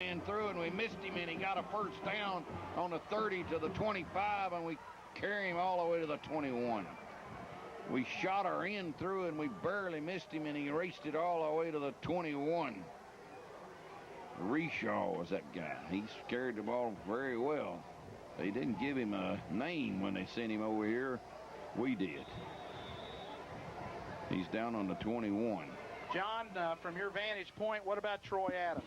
ran through and we missed him, and he got a first down on the 30 to the 25, and we carry him all the way to the 21. We shot our end through and we barely missed him, and he raced it all the way to the 21. Reshaw was that guy. He carried the ball very well. They didn't give him a name when they sent him over here. We did. He's down on the 21. John, from your vantage point, what about Troy Adams?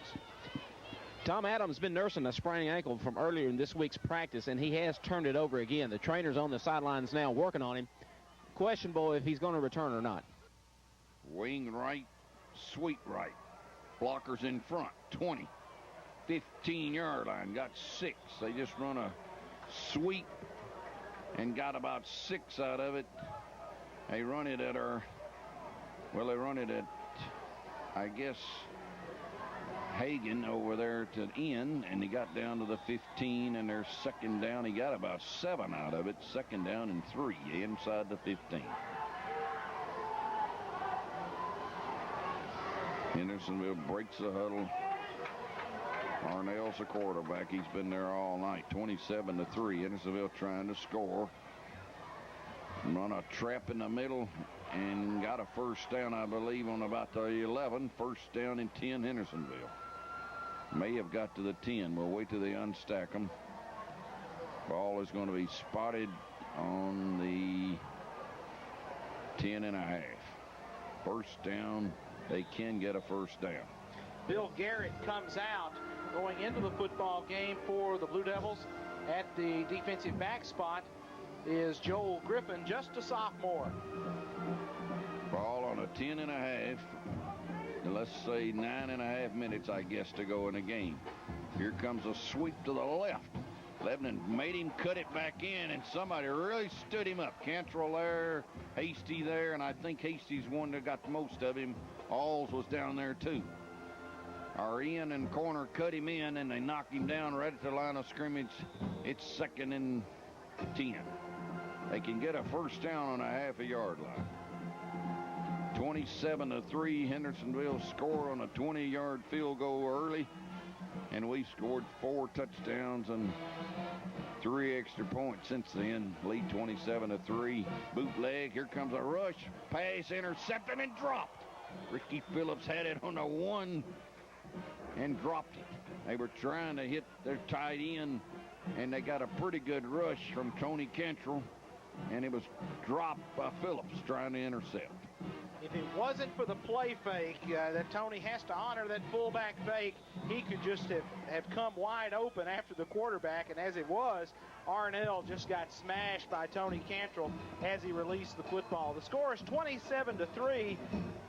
Tom Adams has been nursing a sprained ankle from earlier in this week's practice, and he has turned it over again. The trainer's on the sidelines now working on him. Questionable if he's going to return or not. Wing right, sweep right. Blockers in front, 20. 15-yard line, got 6. They just run a sweep and got about 6 out of it. They run it at they run it at, I guess, Hagan over there to the end, and he got down to the 15, and their second down, he got about 7 out of it. Second down and 3 inside the 15. Hendersonville breaks the huddle. Arnell's the quarterback. He's been there all night. 27-3. Hendersonville trying to score. Run a trap in the middle and got a first down, I believe, on about the 11. First down and 10, Hendersonville. May have got to the 10. We'll wait till they unstack them. Ball is going to be spotted on the 10.5. First down. They can get a first down. Bill Garrett comes out going into the football game for the Blue Devils. At the defensive back spot is Joel Griffin, just a sophomore. Ball on a 10.5. Let's say 9.5 minutes, I guess, to go in the game. Here comes a sweep to the left. Lebanon made him cut it back in, and somebody really stood him up. Cantrell there, Hasty there, and I think Hasty's one that got the most of him. Alls was down there, too. Our end and corner cut him in, and they knocked him down right at the line of scrimmage. It's 2nd and 10. They can get a first down on a half-a-yard line. 27-3, Hendersonville scored on a 20-yard field goal early, and we scored 4 touchdowns and 3 extra points since then. Lead 27-3. Bootleg. Here comes a rush. Pass intercepted and dropped. Ricky Phillips had it on the 1 and dropped it. They were trying to hit their tight end, and they got a pretty good rush from Tony Cantrell, and it was dropped by Phillips trying to intercept. If it wasn't for the play fake that Tony has to honor, that fullback fake, he could just have come wide open after the quarterback, and as it was, Arnell just got smashed by Tony Cantrell as he released the football. The score is 27-3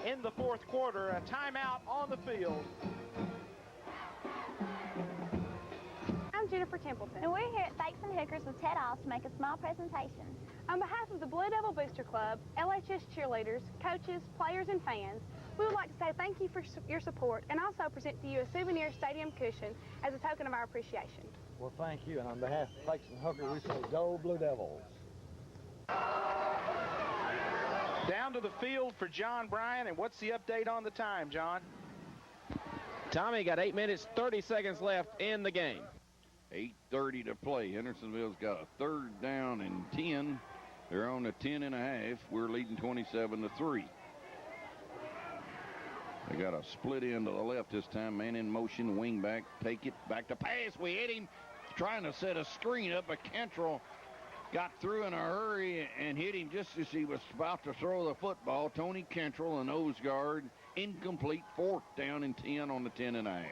in the fourth quarter. A timeout on the field. I'm Jennifer Templeton, and we're here at Fakes and Hookers with Ted Oss to make a small presentation. On behalf of the Blue Devil Booster Club, LHS cheerleaders, coaches, players, and fans, we would like to say thank you for your support and also present to you a souvenir stadium cushion as a token of our appreciation. Well, thank you, and on behalf of Fakes and Hookers, we say go Blue Devils. Down to the field for John Bryan, and what's the update on the time, John? Tommy got 8 minutes, 30 seconds left in the game. 8:30 to play. Hendersonville's got a 3rd down and 10. They're on the 10.5. We're leading 27-3. They got a split end to the left this time. Man in motion, wing back, take it, back to pass. We hit him trying to set a screen up, but Cantrell got through in a hurry and hit him just as he was about to throw the football. Tony Cantrell, a nose guard, incomplete. 4th down and 10 on the 10.5.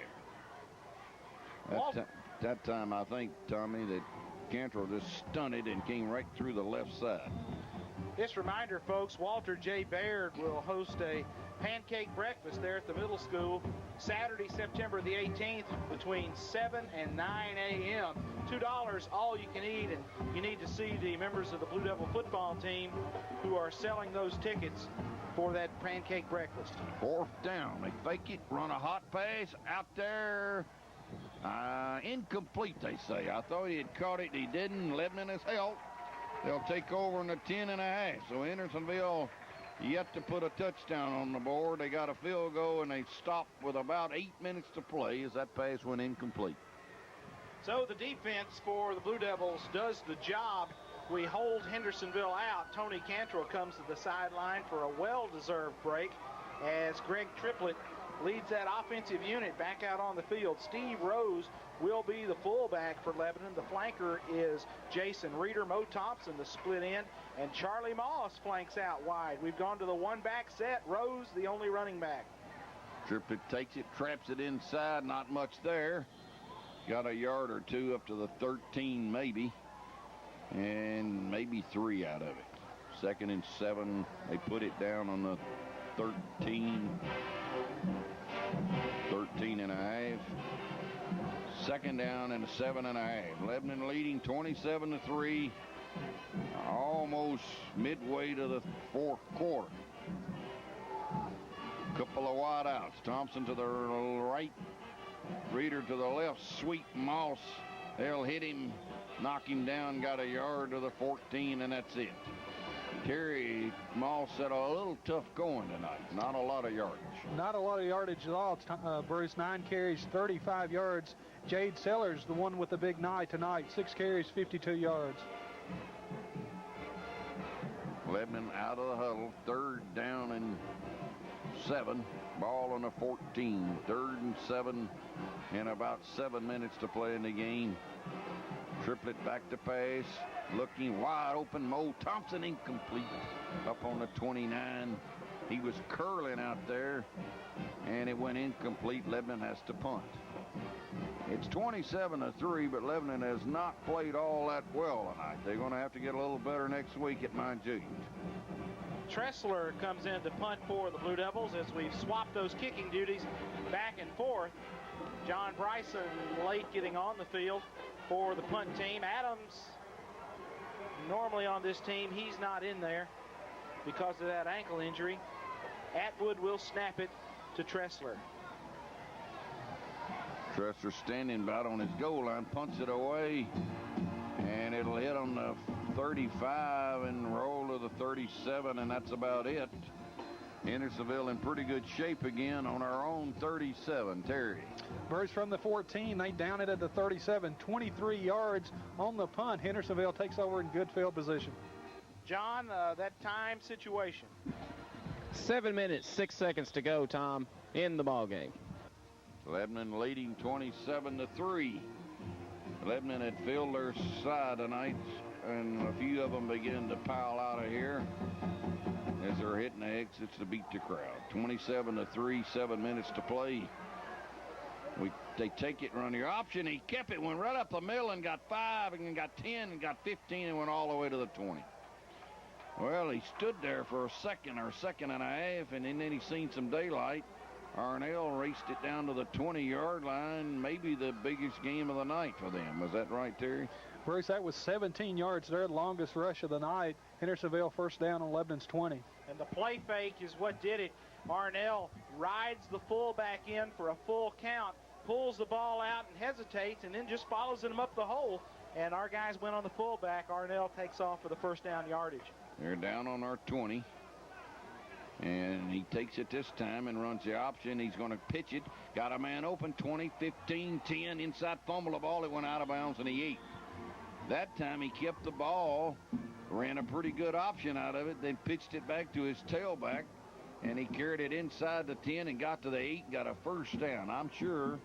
That time, I think, Tommy, that Cantrell just stunted and came right through the left side. Just a reminder, folks, Walter J. Baird will host a pancake breakfast there at the middle school Saturday, September the 18th between 7 and 9 a.m. $2 all you can eat, and you need to see the members of the Blue Devil football team who are selling those tickets for that pancake breakfast. 4th down. They fake it, run a hot pass out there. Incomplete, they say. I thought he had caught it. He didn't. Lebanon has helped. They'll take over in the 10.5. So Hendersonville yet to put a touchdown on the board. They got a field goal, and they stopped with about 8 minutes to play as that pass went incomplete. So the defense for the Blue Devils does the job. We hold Hendersonville out. Tony Cantrell comes to the sideline for a well-deserved break as Greg Triplett leads that offensive unit back out on the field. Steve Rose will be the fullback for Lebanon. The flanker is Jason Reeder. Mo Thompson, the split end, and Charlie Moss flanks out wide. We've gone to the one-back set. Rose, the only running back. Triplett takes it, traps it inside. Not much there. Got a yard or two up to the 13 maybe, and maybe 3 out of it. 2nd and 7. They put it down on the 13 and a half. 2nd down and 7 and a half. Lebanon leading 27-3, almost midway to the 4th quarter. Couple of wide outs. Thompson to the right, Reeder to the left. Sweet Moss. They'll hit him, knock him down, got a yard to the 14, and that's it. Terry Moss had a little tough going tonight. Not a lot of yardage. Not a lot of yardage at all, Bruce. 9 carries, 35 yards. Jade Sellers, the one with the big night tonight. 6 carries, 52 yards. Lebanon out of the huddle. 3rd down and 7. Ball on the 14. 3rd and 7 and about 7 minutes to play in the game. Triplett back to pass. Looking wide open. Mo Thompson incomplete. Up on the 29. He was curling out there, and it went incomplete. Lebanon has to punt. It's 27-3, but Lebanon has not played all that well tonight. They're going to have to get a little better next week at Mount Juliet. Tressler comes in to punt for the Blue Devils as we've swapped those kicking duties back and forth. John Bryson late getting on the field for the punt team. Adams, normally on this team, he's not in there because of that ankle injury. Atwood will snap it to Tressler. Tressler standing about on his goal line, punts it away, and it'll hit on the 35 and roll to the 37, and that's about it. Hendersonville in pretty good shape again on our own 37. Terry. Birds from the 14. They down it at the 37. 23 yards on the punt. Hendersonville takes over in good field position. John, that time situation. 7 minutes, 6 seconds to go, Tom, in the ball game. Lebanon leading 27-3. Lebanon had filled their side tonight, and a few of them begin to pile out of here as they're hitting the exits to beat the crowd. 27-3, 7 minutes to play. They take it and run your option. He kept it, went right up the middle and got 5 and got 10 and got 15 and went all the way to the 20. Well, he stood there for a second or a second and a half, and then he seen some daylight. Arnell raced it down to the 20-yard line, maybe the biggest game of the night for them. Was that right, Terry? Bruce, that was 17 yards there, the longest rush of the night. Hendersonville first down on Lebanon's 20. And the play fake is what did it. Arnell rides the fullback in for a full count, pulls the ball out and hesitates, and then just follows him up the hole. And our guys went on the fullback. Arnell takes off for the first down yardage. They're down on our 20. And he takes it this time and runs the option. He's going to pitch it. Got a man open, 20, 15, 10. Inside fumble the ball. It went out of bounds, and he ate. That time he kept the ball, ran a pretty good option out of it, then pitched it back to his tailback, and he carried it inside the 10 and got to the 8 and got a first down. I'm sure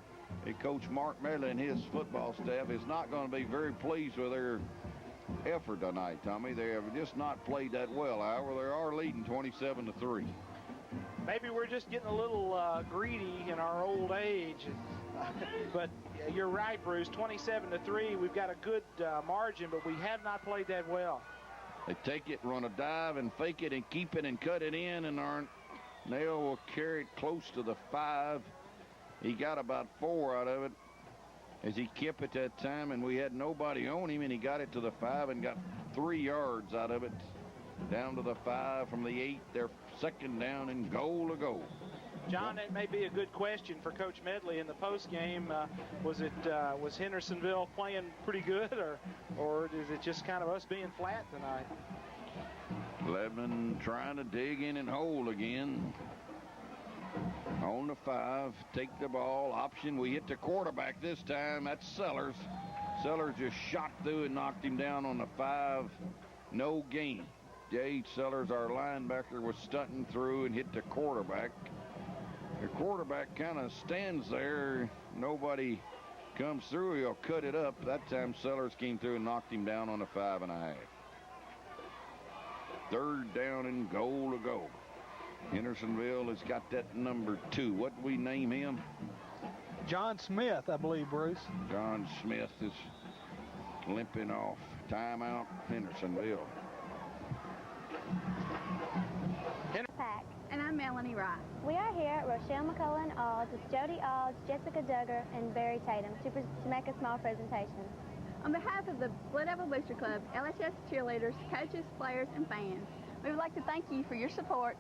that Coach Mark Medley and his football staff is not going to be very pleased with their effort tonight, Tommy. They have just not played that well. However, they are leading 27-3. Maybe we're just getting a little greedy in our old age. But you're right, Bruce. 27-3. We've got a good margin, but we have not played that well. They take it, run a dive, and fake it, and keep it, and cut it in, and Arnell will carry it close to the 5. He got about 4 out of it as he kept it that time, and we had nobody on him, and he got it to the 5 and got 3 yards out of it. Down to the 5 from the 8. They're second down and goal to go. John, that may be a good question for Coach Medley in the post game. Was Hendersonville playing pretty good, or is it just kind of us being flat tonight? Lebanon trying to dig in and hold again. On the 5, take the ball. Option, we hit the quarterback this time. That's Sellers. Sellers just shot through and knocked him down on the 5. No gain. Jade Sellers, our linebacker, was stunting through and hit the quarterback. The quarterback kind of stands there. Nobody comes through. He'll cut it up. That time Sellers came through and knocked him down on the 5.5. 3rd down and goal to go. Hendersonville has got that number 2. What do we name him? John Smith, I believe, Bruce. John Smith is limping off. Timeout, Hendersonville. And I'm Melanie Wright. We are here at Rochelle McCullough Alls with Jody Alls, Jessica Duggar, and Barry Tatum to make a small presentation. On behalf of the Blue Devil Booster Club, LHS cheerleaders, coaches, players, and fans, we would like to thank you for your support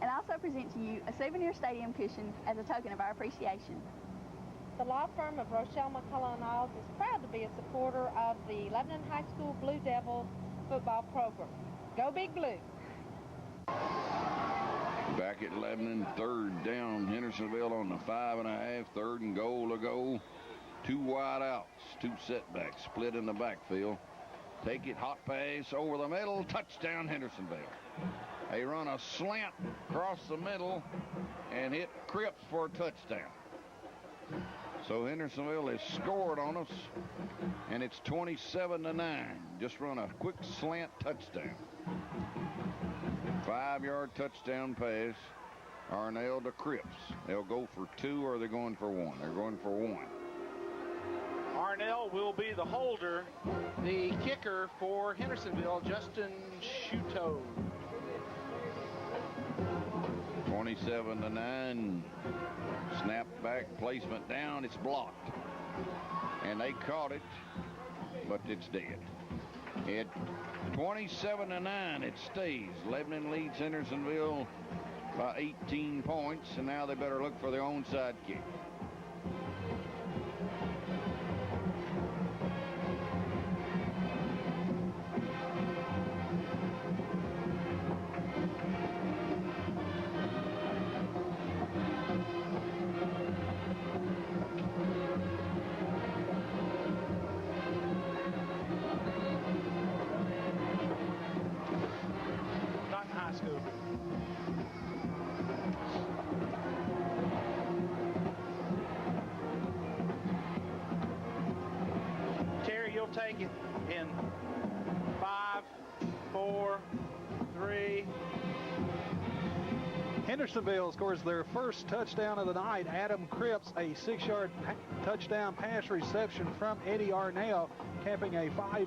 and also present to you a souvenir stadium cushion as a token of our appreciation. The law firm of Rochelle McCullough Alls is proud to be a supporter of the Lebanon High School Blue Devil football program. Go Big Blue! Back at Lebanon, 3rd down. Hendersonville on the 5.5. 3rd and goal to go. 2 wide outs, 2 setbacks, split in the backfield. Take it, hot pass over the middle. Touchdown, Hendersonville. They run a slant across the middle and hit Cripps for a touchdown. So Hendersonville has scored on us, and it's 27-9. Just run a quick slant touchdown. 5-yard touchdown pass. Arnell to Cripps. They'll go for 2 or they're going for 1. They're going for 1. Arnell will be the holder. The kicker for Hendersonville, Justin Shuto. 27-9. Snap back, placement down. It's blocked. And they caught it, but it's dead. At 27-9, it stays. Lebanon leads Hendersonville by 18 points, and now they better look for their onside kick. Take it in 5, 4, 3. Hendersonville scores their first touchdown of the night. Adam Cripps, a 6-yard touchdown pass reception from Eddie Arnell, capping a 5-play